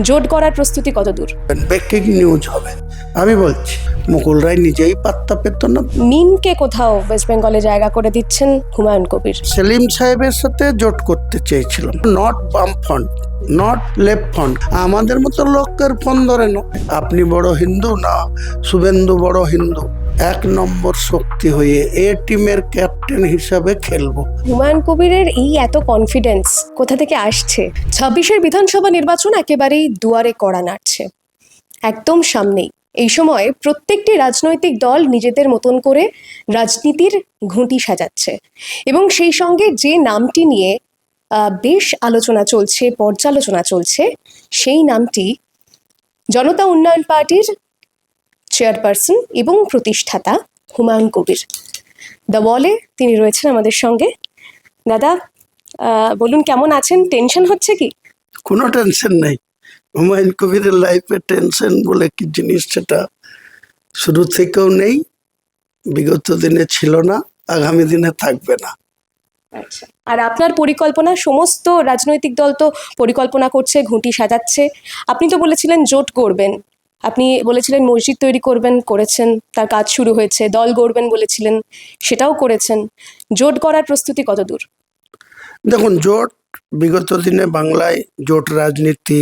জোট করার প্রস্তুতি কতদূর? ব্রেকিং নিউজ হবে, আমি বলছি। মুকুল রায় নিজেই পাত্তা পেত না। মিমকে কোথাও ওয়েস্ট বেঙ্গলে জায়গা করে দিচ্ছেন হুমায়ুন কবির। সেলিম সাহেবের সাথে জোট করতে চেয়েছিল, নট বাম ফ্রন্ট, নট লেফট ফ্রন্ট। আমাদের মতো লোকের ফোন ধরে না। আপনি বড় হিন্দু না শুভেন্দু বড় হিন্দু, এক নম্বর শক্তি হয়ে এ টিমের ক্যাপ্টেন হিসাবে খেলবো। হুমায়ুন কবিরের এই এত কনফিডেন্স কোথা থেকে আসছে? 26-এর বিধানসভা নির্বাচন একেবারেই দুয়ারে কড়া নাড়ছে, একদম সামনেই। এই সময় প্রত্যেকটি রাজনৈতিক দল নিজেদের মতন করে রাজনীতির ঘুঁটি সাজাচ্ছে, এবং সেই সঙ্গে যে নামটি নিয়ে বেশ আলোচনা চলছে, পর্যালোচনা চলছে, সেই নামটি জনতা উন্নয়ন পার্টির চেয়ারপারসন এবং প্রতিষ্ঠাতা হুমায়ুন কবির। দ্য ওয়ালে তিনি রয়েছেন আমাদের সঙ্গে। দাদা, বলুন কেমন আছেন? টেনশন হচ্ছে কি? কোনো টেনশন নেই। হুমায়ুন কবিরের লাইফে টেনশন বলে কি জিনিস সেটা শুরু থেকেও নেই, বিগত দিনে ছিল না, আগামী দিনে থাকবে না। আচ্ছা, আর আপনার পরিকল্পনা? সমস্ত রাজনৈতিক দল তো পরিকল্পনা করছে, ঘুঁটি সাজাচ্ছে। আপনি তো বলেছিলেন জোট করবেন, আপনি বলেছিলেন মসজিদ তৈরি করবেন, করেছেন, তার কাজ শুরু হয়েছে। দল গড়বেন বলেছিলেন, সেটাও করেছেন। জোট করার প্রস্তুতি কতদূর? দেখুন, জোট বিগত দিনে বাংলায় জোট রাজনীতি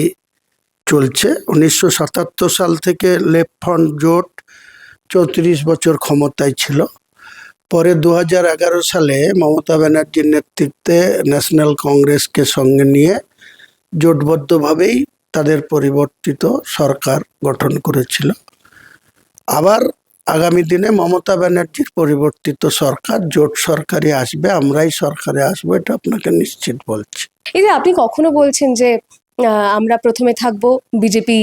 চলছে। 1977 সাল থেকে লেফট ফ্রন্ট জোট 34 বছর ক্ষমতায় ছিল। পরে 2011 সালে মমতা ব্যানার্জির নেতৃত্বে ন্যাশনাল কংগ্রেসকে সঙ্গে নিয়ে জোটবদ্ধভাবেই তাদের পরিবর্তিত সরকার গঠন করেছিল। আবার আগামী দিনে মমতা ব্যানার্জির পরিবর্তিত সরকার, জোট সরকারই আসবে, আমরাই সরকারে আসবো, এটা আপনাকে নিশ্চিত বলছি। এই যে আপনি কখনো বলছেন যে আমরা প্রথমে থাকবো, বিজেপি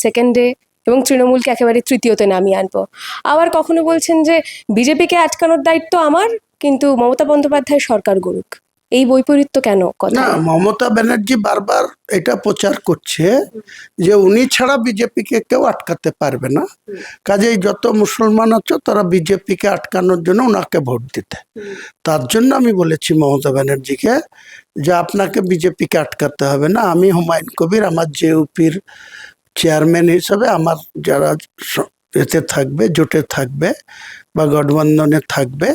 সেকেন্ডে, এবং তৃণমূলকে একেবারে তৃতীয়তে নামিয়ে আনবো, আবার কখনো বলছেন যে বিজেপিকে আটকানোর দায়িত্ব আমার, কিন্তু মমতা বন্দ্যোপাধ্যায় সরকার গড়ুক। এই বৈপরীত্য কেন কথা? না, মমতা ব্যানার্জি বারবার এটা প্রচার করছে যে উনি ছাড়া বিজেপিকে কেউ আটকাতে পারবে না, কাজেই যত মুসলমান আছে তারা বিজেপিকে আটকানোর জন্য ওনাকে ভোট দিতে। তার জন্য আমি বলেছি মমতা ব্যানার্জিকে যে আপনাকে বিজেপিকে আটকাতে হবে না। আমি হুমায়ুন কবির, আমার জেইউপির চেয়ারম্যান হিসাবে আমার যারা এতে থাকবে, জোটে থাকবে বা গঠবন্ধনে থাকবে,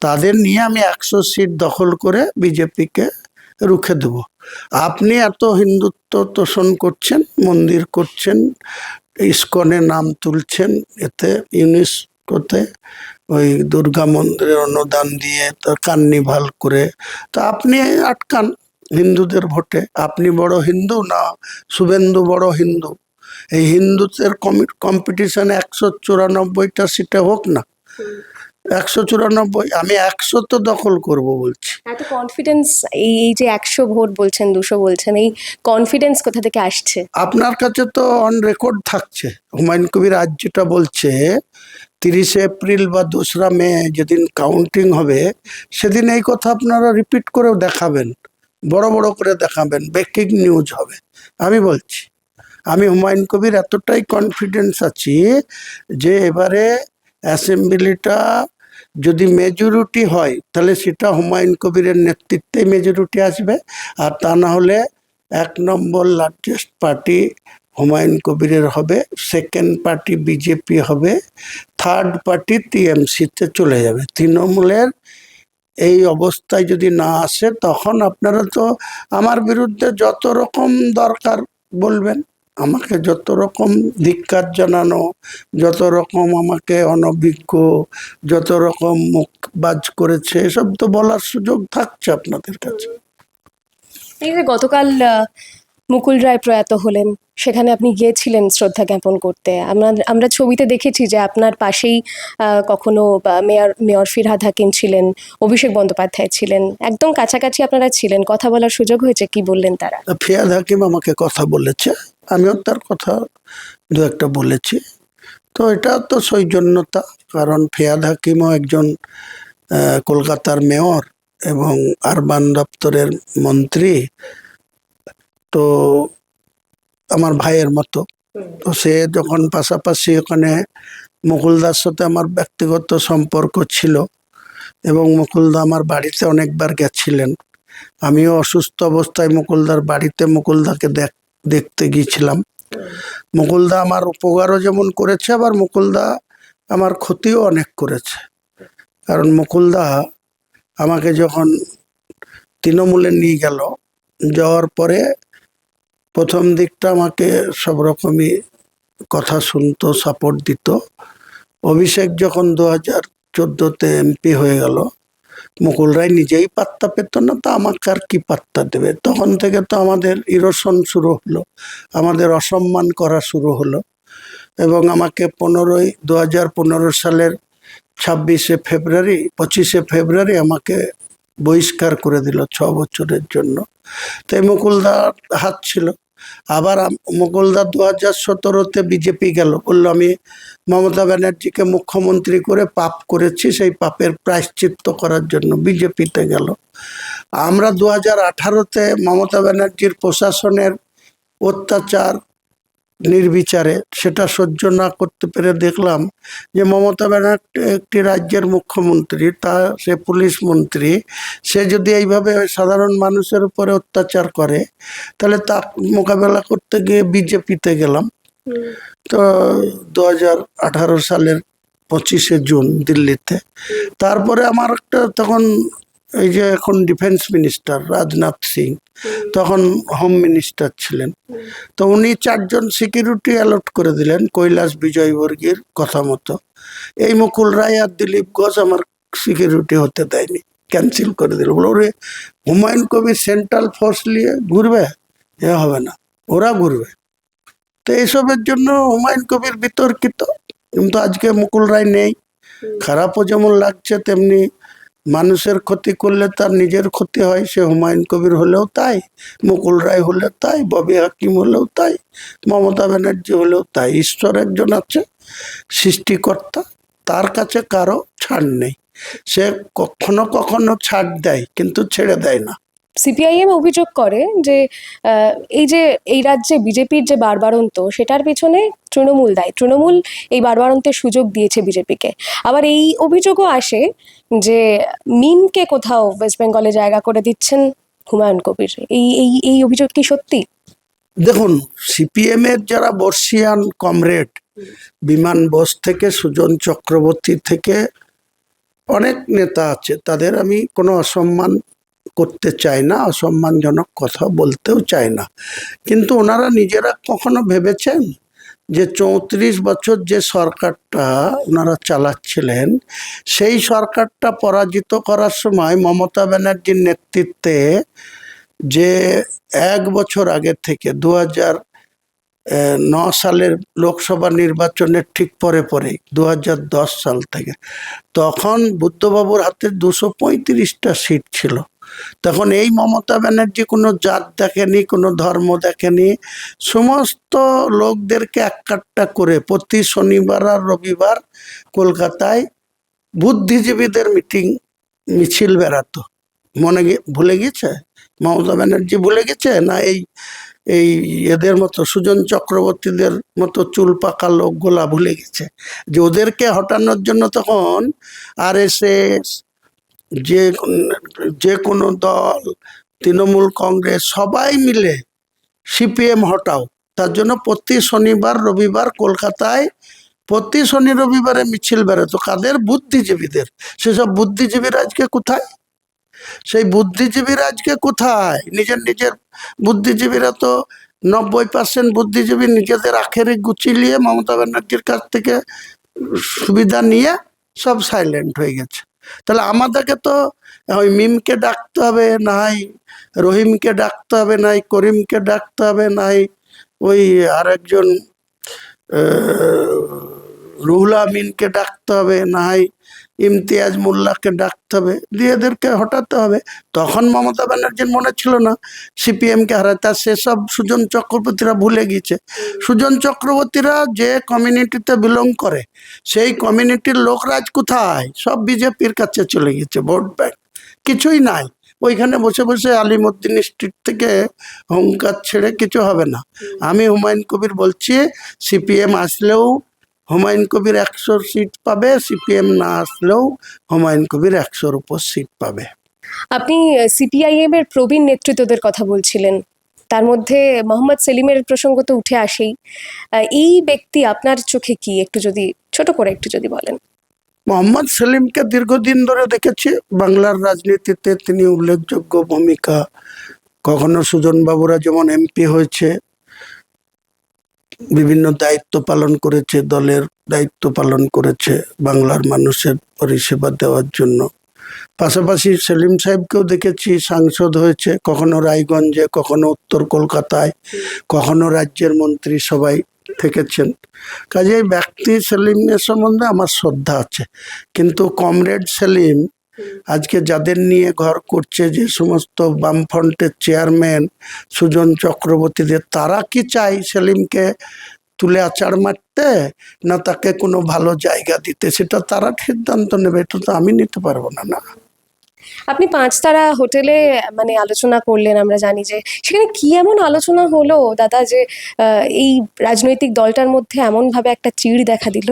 তাদের নিয়ে আমি 100 সিট দখল করে বিজেপিকে রুখে দেব। আপনি এত হিন্দুত্ব তোষণ করছেন, মন্দির করছেন, ইস্কনে নাম তুলছেন, এতে ইউনেস্কোতে ওই দুর্গা মন্দিরের অনুদান দিয়ে তার কার্নিভাল করে, তা আপনি আটকান হিন্দুদের ভোটে। আপনি বড় হিন্দু না শুভেন্দু বড় হিন্দু। এই হিন্দুদের কম্পিটিশনে 194টা সিটে হোক না, 194, আমি 100 তো দখল করব বলছি। এত কনফিডেন্স, এই এই যে 100 ভোট বলছেন, 200 বলছেন, এই কনফিডেন্স কোথা থেকে আসছে? আপনার কাছে তো অন রেকর্ড থাকছে। হুমায়ুন কবির আজ যেটা বলছে, 30শে এপ্রিল বা 2রা মে যেদিন কাউন্টিং হবে, সেদিন এই কথা আপনারা রিপিট করেও দেখাবেন, বড় বড় করে দেখাবেন, ব্রেকিং নিউজ হবে। আমি বলছি, আমি হুমায়ুন কবির এতটাই কনফিডেন্স আছি যে এবারে অ্যাসেম্বলিটা যদি মেজরিটি হয় তাহলে সেটা হুমায়ুন কবিরের নেতৃত্বে মেজরিটি আসবে, আর তা না হলে 1 নম্বর লার্জেস্ট পার্টি হুমায়ুন কবিরের হবে, সেকেন্ড পার্টি বিজেপি হবে, থার্ড পার্টি টিএমসিতে চলে যাবে। তৃণমূলের এই অবস্থায় যদি না আসে, তখন আপনারা তো আমার বিরুদ্ধে যত রকম দরকার বলবেন, আমাকে যত রকম ধিক্কার জানানো, যত রকম আমাকে অনভিজ্ঞ, যত রকম মুখবাজ করেছে, এসব তো বলার সুযোগ থাকছে আপনাদের কাছে। এই যে গতকাল মুকুল রায় প্রয়াত হলেন, সেখানে আপনি গিয়েছিলেন শ্রদ্ধা জ্ঞাপন করতে। আমরা ছবিতে দেখেছি যে আপনার পাশেই কখনো মেয়র ফিরহাদ হাকিম ছিলেন, অভিষেক বন্দ্যোপাধ্যায় ছিলেন, একদম কাছাকাছি আপনারা ছিলেন। কথা বলার সুযোগ হয়েছে? কি বললেন তারা? ফিরহাদ হাকিম আমাকে কথা বলেছে, আমিও তার কথা দু একটা বলেছি। তো এটা তো সৌজন্যতা, কারণ ফিরহাদ হাকিমও একজন কলকাতার মেয়র এবং আরবান দপ্তরের মন্ত্রী, তো আমার ভাইয়ের মতো। তো সে যখন পাশাপাশি ওখানে মুকুলদার সাথে আমার ব্যক্তিগত সম্পর্ক ছিল, এবং মুকুলদা আমার বাড়িতে অনেকবার গেছিলেন। আমিও অসুস্থ অবস্থায় মুকুলদার বাড়িতে মুকুলদাকে দেখতে গিয়েছিলাম। মুকুলদা আমার উপকারও যেমন করেছে, আবার মুকুলদা আমার ক্ষতিও অনেক করেছে। কারণ মুকুলদা আমাকে যখন তৃণমূলে নিয়ে গেল, যাওয়ার পরে প্রথম দিকটা আমাকে সব রকমই কথা শুনতো, সাপোর্ট দিত। অভিষেক যখন 2014-তে এমপি হয়ে গেল, মুকুল রায় নিজেই পাত্তা পেত না, তো আমাকে আর কি পাত্তা দেবে। তখন থেকে তো আমাদের ইরোশন শুরু হলো, আমাদের অসম্মান করা শুরু হলো। এবং আমাকে 2015 সালের 25শে ফেব্রুয়ারি আমাকে বহিষ্কার করে দিল 6 বছরের জন্য। তাই মুকুলদার হাত ছিল। আবার মুকুলদা 2017-তে বিজেপি গেল, বললো আমি মমতা ব্যানার্জিকে মুখ্যমন্ত্রী করে পাপ করেছি, সেই পাপের প্রায়শ্চিত্ত করার জন্য বিজেপিতে গেল। আমরা 2018-তে মমতা ব্যানার্জির প্রশাসনের অত্যাচার নির্বিচারে সেটা সহ্য না করতে পেরে দেখলাম যে মমতা ব্যানার্জি একটি রাজ্যের মুখ্যমন্ত্রী, সে পুলিশ মন্ত্রী, সে যদি এইভাবে সাধারণ মানুষের উপরে অত্যাচার করে, তাহলে তা মোকাবেলা করতে গিয়ে বিজেপিতে গেলাম। তো 2018 সালের 25শে জুন দিল্লিতে। তারপরে আমার একটা তখন এই যে এখন ডিফেন্স মিনিস্টার রাজনাথ সিং তখন হোম মিনিস্টার ছিলেন, তো উনি 4 জন সিকিউরিটি অ্যালট করে দিলেন কৈলাস বিজয়বর্গীর কথা মতো। এই মুকুল রায় আর দিলীপ ঘোষ আমার সিকিউরিটি হতে দেয়নি, ক্যান্সেল করে দিল। বলো রে, হুমায়ুন কবির সেন্ট্রাল ফোর্স নিয়ে ঘুরবে, এ হবে না, ওরা ঘুরবে। তো এইসবের জন্য হুমায়ুন কবির বিতর্কিত, কিন্তু আজকে মুকুল রায় নেই। খারাপও যেমন লাগছে, তেমনি মানুষের ক্ষতি করলে তার নিজের ক্ষতি হয়। সে হুমায়ুন কবির হলেও তাই, মুকুল রায় হলে তাই, ববি হাকিম হলেও তাই, মমতা ব্যানার্জি হলেও তাই। ঈশ্বর একজন আছে, সৃষ্টিকর্তা, তার কাছে কারো ছাড় নেই। সে কখনো কখনো ছাড় দেয়, কিন্তু ছেড়ে দেয় না। সিপিআইএম অভিযোগ করে যে এই রাজ্যে বিজেপির যে বাড়বাড়ন্ত, সেটার পিছনে তৃণমূল দায়ী। তৃণমূল এই বাড়বাড়ন্তের সুযোগ দিয়েছে বিজেপিকে। আবার এই অভিযোগও আসে যে মিমকে কোথাও ওয়েস্ট বেঙ্গলে জায়গা করে দিচ্ছেন হুমায়ুন কবির। এই এই এই অভিযোগ কি সত্যি? দেখুন, সিপিএম এর যারা বর্ষিয়ান কমরেড, বিমান বোস থেকে সুজন চক্রবর্তী থেকে অনেক নেতা আছে, তাদের আমি কোনো অসম্মান করতে চাই না, অসম্মানজনক কথা বলতেও চাই না। কিন্তু ওনারা নিজেরা কখনো ভেবেছেন যে 34 বছর যে সরকারটা ওনারা চালাচ্ছিলেন, সেই সরকারটা পরাজিত করার সময় মমতা ব্যানার্জির নেতৃত্বে যে 1 বছর আগে থেকে 2009 সালের লোকসভা নির্বাচনের ঠিক পরে 2010 সাল থেকে, তখন বুদ্ধবাবুর হাতে 235টা সিট ছিল। তখন এই মমতা ব্যানার্জি কোনো জাত দেখেনি, কোনো ধর্ম দেখেনি, সমস্ত লোকদেরকে একটা করে প্রতি শনিবার আর রবিবার কলকাতায় বুদ্ধিজীবীদের মিছিল বেড়াতো। ভুলে গেছে মমতা ব্যানার্জি? ভুলে গেছে না এই এই এদের মতো সুজন চক্রবর্তীদের মতো চুল পাকা লোকগুলা ভুলে গেছে যে ওদেরকে হটানোর জন্য তখন আরএসএস, যে কোনো দল, তৃণমূল, কংগ্রেস সবাই মিলে সিপিএম হটাও, তার জন্য প্রতি শনিবার রবিবার কলকাতায় প্রতি শনি রবিবারে মিছিল বেরোতো। কাদের? বুদ্ধিজীবীদের। সেসব বুদ্ধিজীবীরা আজকে কোথায়? সেই বুদ্ধিজীবীরা আজকে কোথায়? নিজের বুদ্ধিজীবীরা তো 90% বুদ্ধিজীবী নিজেদের আখেরে গুছিয়ে মমতা ব্যানার্জির কাছ থেকে সুবিধা নিয়ে সব সাইলেন্ট হয়ে গেছে। তাহলে আমাদেরকে তো ওই মিমকে ডাকতে হবে, নাই রহিমকে ডাকতে হবে, নাই করিমকে ডাকতে হবে, নাই ওই আরেকজন রুহুল আমিনকে ডাকতে হবে, নাই ইমতিয়াজ মোল্লাকে ডাকতে হবে, দিয়ে এদেরকে হটাতে হবে। তখন মমতা ব্যানার্জির মনে ছিল না সিপিএমকে হারাতে, আর সেসব সুজন চক্রবর্তীরা ভুলে গিয়েছে। সুজন চক্রবর্তীরা যে কমিউনিটিতে বিলং করে, সেই কমিউনিটির লোকরাজ কোথায়? সব বিজেপির কাছে চলে গেছে, ভোট ব্যাংক কিছুই নাই। ওইখানে বসে বসে আলিমুদ্দিন স্ট্রিট থেকে হুঙ্কার ছেড়ে কিছু হবে না। আমি হুমায়ুন কবির বলছি, সিপিএম আসলেও হুমায়ুন কবির 100 সিট পাবে, সিপিএম না আসলেও হুমায়ুন কবির 100-র উপর সিট পাবে। আপনি সিপিআইএম এর প্রবীণ নেতৃত্বদের কথা বলছিলেন, তার মধ্যে মোহাম্মদ সেলিমের প্রসঙ্গ তো উঠে আসেই। এই ব্যক্তি আপনার চোখে কি, একটু যদি ছোট করে একটু যদি বলেন। মোহাম্মদ সেলিমকে দীর্ঘদিন ধরে দেখেছি বাংলার রাজনীতিতে, তিনি উল্লেখযোগ্য ভূমিকা, কখনো সুজন বাবুরা যেমন এমপি হয়েছে, বিভিন্ন দায়িত্ব পালন করেছে, দলের দায়িত্ব পালন করেছে বাংলার মানুষের পরিষেবা দেওয়ার জন্য। পাশাপাশি সেলিম সাহেবকেও দেখেছি সাংসদ হয়েছে, কখনো রায়গঞ্জে, কখনো উত্তর কলকাতায়, কখনো রাজ্যের মন্ত্রী সবাই থেকেছেন। কাজেই ব্যক্তি সেলিমের সম্বন্ধে আমার শ্রদ্ধা আছে, কিন্তু কমরেড সেলিম আজকে যাদের নিয়ে ঘর করছে, যে সমস্ত বামফ্রন্টের চেয়ারম্যান সুজন চক্রবর্তীদের, তারা কি চাই সেলিমকে তুলে আচার মারতে, না তাকে কোনো ভালো জায়গা দিতে, সেটা তারা সিদ্ধান্ত নেবে, এটা তো আমি নিতে পারবো না। না, আপনি 5 তারা হোটেলে মানে আলোচনা করলেন, আমরা জানি যে সেখানে কি এমন আলোচনা হলো দাদা যে এই রাজনৈতিক দলটার মধ্যে এমন ভাবে একটা চিড় দেখা দিল?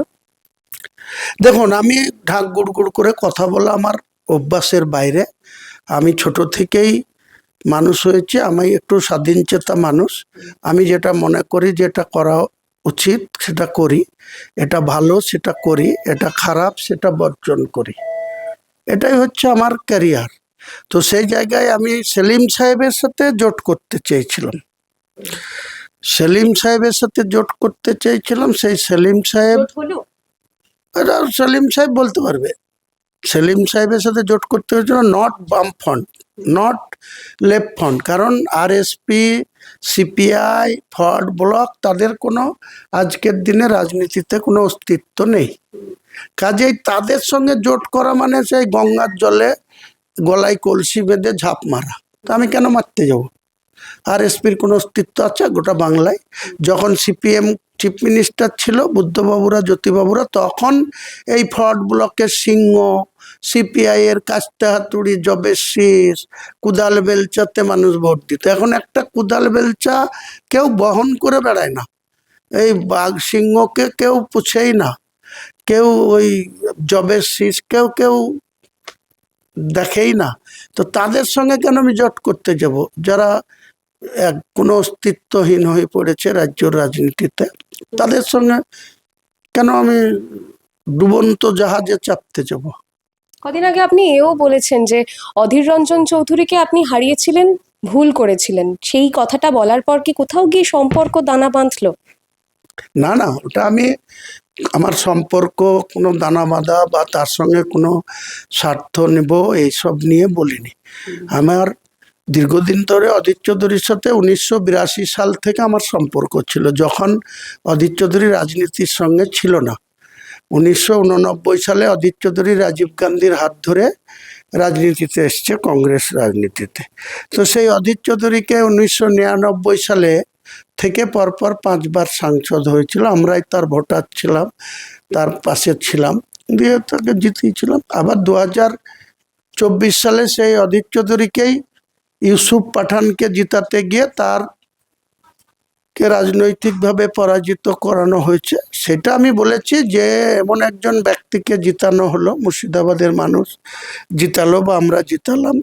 দেখুন, আমি ঢাক গুড় করে কথা বলা আমার অভ্যাসের বাইরে। আমি ছোট থেকেই মানুষ হয়েছি, আমি একটু স্বাধীন চেতা মানুষ। আমি যেটা মনে করি যেটা করা উচিত সেটা করি, এটা ভালো সেটা করি, এটা খারাপ সেটা বর্জন করি, এটাই হচ্ছে আমার ক্যারিয়ার। তো সেই জায়গায় আমি সেলিম সাহেবের সাথে জোট করতে চেয়েছিলাম, সেই সেলিম সাহেব, হলো এটা সেলিম সাহেব বলতে পারবে, সেলিম সাহেবের সাথে জোট করতে হয়েছিল নট বাম ফ্রন্ট, নট লেফট ফ্রন্ট, কারণ আরএসপি, সিপিআই, ফরওয়ার্ড ব্লক, তাদের কোনো আজকের দিনে রাজনীতিতে কোনো অস্তিত্ব নেই। কাজেই তাদের সঙ্গে জোট করা মানে সেই গঙ্গার জলে গলায় কলসি বেঁধে ঝাঁপ মারা। তো আমি কেন মারতে যাব? আরএসপির কোনো অস্তিত্ব আছে গোটা বাংলায়? যখন সিপিএম চিফ মিনিস্টার ছিল বুদ্ধবাবুরা, জ্যোতিবাবুরা, তখন এই ফরওয়ার্ড ব্লকের সিংহ, সিপিআই এর কাস্তে হাতুড়ি, জবের শীষ, কুদাল বেলচাতে মানুষ ভোট দিত। এখন একটা কুদাল বেলচা কেউ বহন করে বেড়ায় না, এই বাঘ সিংহকে কেউ পুছেই না, কেউ ওই জবের শীষ কেউ দেখেই না। তো তাদের সঙ্গে কেন আমি জোট করতে যাব, যারা কোনো অস্তিত্বহীন হয়ে পড়েছে রাজ্যের রাজনীতিতে? তাদের সঙ্গে কেন আমি ডুবন্ত জাহাজে চাপতে যাব? কদিন আগে আপনি এও বলেছেন যে অধীর রঞ্জন চৌধুরীকে আপনি হারিয়েছিলেন, ভুল করেছিলেন। সেই কথাটা বলার পর কি কোথাও গিয়ে সম্পর্ক দানা বাঁধলো? না, ওটা আমি, আমার সম্পর্ক কোনো দানা বাঁধা বা তার সঙ্গে কোনো স্বার্থ নেব এইসব নিয়ে বলিনি। আমার দীর্ঘদিন ধরে অধীর চৌধুরীর সাথে 1982 সাল থেকে আমার সম্পর্ক ছিল, যখন অধীর চৌধুরী রাজনীতির সঙ্গে ছিল না। 1989 সালে অধীর চৌধুরী রাজীব গান্ধীর হাত ধরে রাজনীতিতে এসছে, কংগ্রেস রাজনীতিতে। তো সেই অধীর চৌধুরীকে 1999 সালে থেকে পরপর 5বার সাংসদ হয়েছিল, আমরাই তার ভোটার ছিলাম, তার পাশে ছিলাম, দিয়ে তাকে জিতিয়েছিলাম। আবার 2024 সালে সেই অধীর চৌধুরীকেই ইউসুফ পাঠানকে জিতাতে গিয়ে তারকে রাজনৈতিকভাবে পরাজিত করানো হয়েছে। সেটা আমি বলেছি যে এমন একজন ব্যক্তিকে জিতানো হলো, মুর্শিদাবাদের মানুষ জিতালো বা আমরা জিতালাম,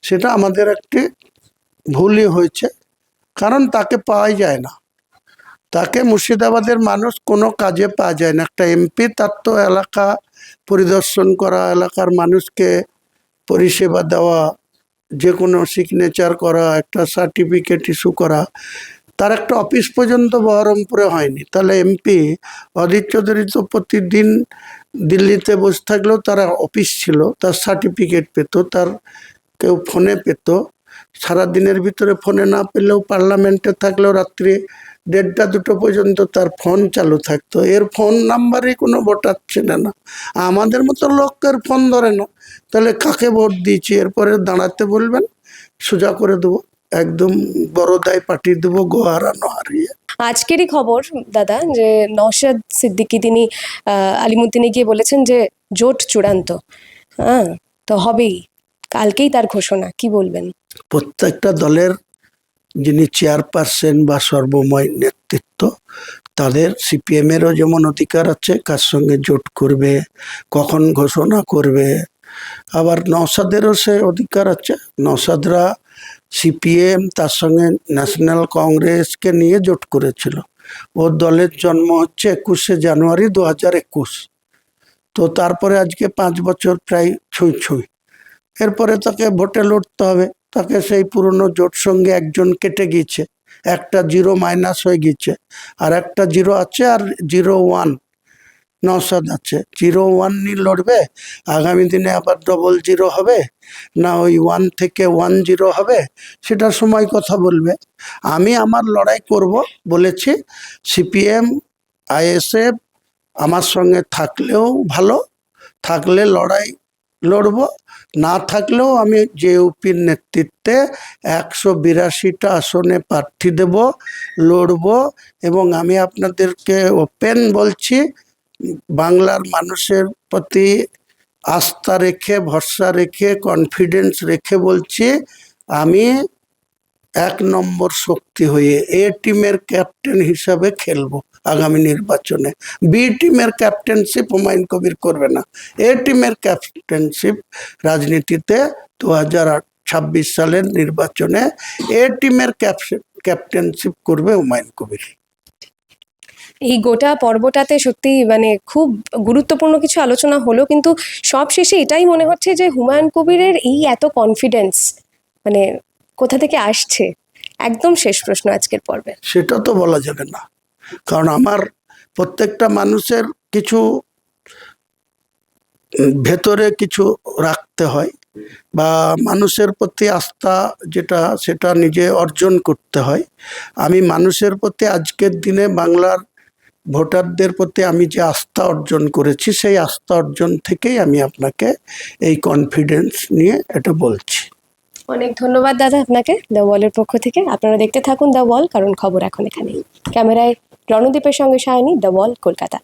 সেটা আমাদের একটি ভুলই হয়েছে, কারণ তাকে পাওয়াই যায় না, তাকে মুর্শিদাবাদের মানুষ কোনো কাজে পাওয়া যায় না। একটা এমপি, তার তো এলাকা পরিদর্শন করা, এলাকার মানুষকে পরিষেবা দেওয়া, যে কোনো সিগনেচার করা, একটা সার্টিফিকেট ইস্যু করা, তার একটা অফিস পর্যন্ত বহরমপুরে হয়নি। তাহলে এমপি অধীর চৌধুরী তো প্রতিদিন দিল্লিতে বসে থাকলেও তার অফিস ছিল, তার সার্টিফিকেট পেত, তার কেউ ফোনে পেত, সারাদিনের ভিতরে ফোনে না পেলেও পার্লামেন্টে থাকলেও রাত্রি 1:30-2 পর্যন্ত তার ফোন চালু থাকতো। এর ফোন নাম্বারই কোনো ভোটার চেনে না, আমাদের মতো লোকের ফোন ধরে না। তাহলে কাকে ভোট দিয়েছি? এরপরে দাঁড়াতে বলবেন, সোজা করে দেবো, একদম বড়দায় পাঠিয়ে দেবো, গোহারানো হারিয়ে। আজকেরই খবর দাদা যে নওশাদ সিদ্দিকী তিনি আলিমুদ্দিনে গিয়ে বলেছেন যে জোট চূড়ান্ত। হ্যাঁ, তো হবেই, কালকেই তার ঘোষণা, কি বলবেন? প্রত্যেকটা দলের যিনি চেয়ারপারসন বা সর্বময় নেতৃত্ব, তাদের সিপিএমেরও যেমন অধিকার আছে কার সঙ্গে জোট করবে, কখন ঘোষণা করবে, আবার নওশাদেরও সে অধিকার আছে। নওশাদরা সিপিএম তার সঙ্গে ন্যাশনাল কংগ্রেসকে নিয়ে জোট করেছিল। ওর দলের জন্ম হচ্ছে 21শে জানুয়ারি 2021। তো তারপরে আজকে 5 বছর প্রায় ছুঁই ছুঁই। এরপরে তাকে ভোটে লড়তে হবে। তাকে সেই পুরনো জোট সঙ্গে একজন কেটে গিয়েছে, একটা 0 মাইনাস হয়ে গিয়েছে, আর একটা 0 আছে, আর 0-1 নওশাদ আছে। 0-1 নিয়ে লড়বে। আগামী দিনে আবার 0-0 হবে না ওই 1 থেকে 1-0 হবে, সেটা সময় কথা বলবে। আমি আমার লড়াই করব বলেছি। সিপিএম আইএসএফ আমার সঙ্গে থাকলেও ভালো, থাকলে লড়াই লড়ব, না থাকলেও আমি জেইউপির নেতৃত্বে 182টা আসনে প্রার্থী দেব, লড়ব। এবং আমি আপনাদেরকে ওপেন বলছি, বাংলার মানুষের প্রতি আস্থা রেখে, ভরসা রেখে, কনফিডেন্স রেখে বলছি, আমি 1 নম্বর শক্তি হয়ে এ টিমের ক্যাপ্টেন হিসাবে খেলবো আগামী নির্বাচনে। বি টিমের ক্যাপ্টেনশিপ হুমায়ুন কবির করবে না। এ টিমের ক্যাপ্টেনশিপ রাজনীতিতে 2026 সালের নির্বাচনে এ টিমের ক্যাপ্টেনশিপ করবে হুমায়ুন কবির। এই গোটা পর্বটাতে সত্যি মানে খুব গুরুত্বপূর্ণ কিছু আলোচনা হলো, কিন্তু সবশেষে এটাই মনে হচ্ছে যে হুমায়ুন কবিরের এই এত কনফিডেন্স মানে কোথা থেকে আসছে? একদম শেষ প্রশ্ন আজকের পর্বে। সেটা তো বলা যাবে না, কারণ আমার প্রত্যেকটা মানুষের কিছু ভেতরে কিছু রাখতে হয়, বা মানুষের প্রতি আস্থা যেটা, সেটা নিজে অর্জন করতে হয়। আমি মানুষের প্রতি আজকের দিনে বাংলার ভোটারদের প্রতি আমি যে আস্থা অর্জন করেছি, সেই আস্থা অর্জন থেকেই আমি আপনাকে এই কনফিডেন্স নিয়ে এটা বলছি। অনেক ধন্যবাদ দাদা আপনাকে দ্য ওয়ালের পক্ষ থেকে। আপনারা দেখতে থাকুন দ্য ওয়াল, কারণ খবর এখন এখানেই। ক্যামেরায় রণদীপের সঙ্গে সায়নী, দ্য ওয়াল, কলকাতা।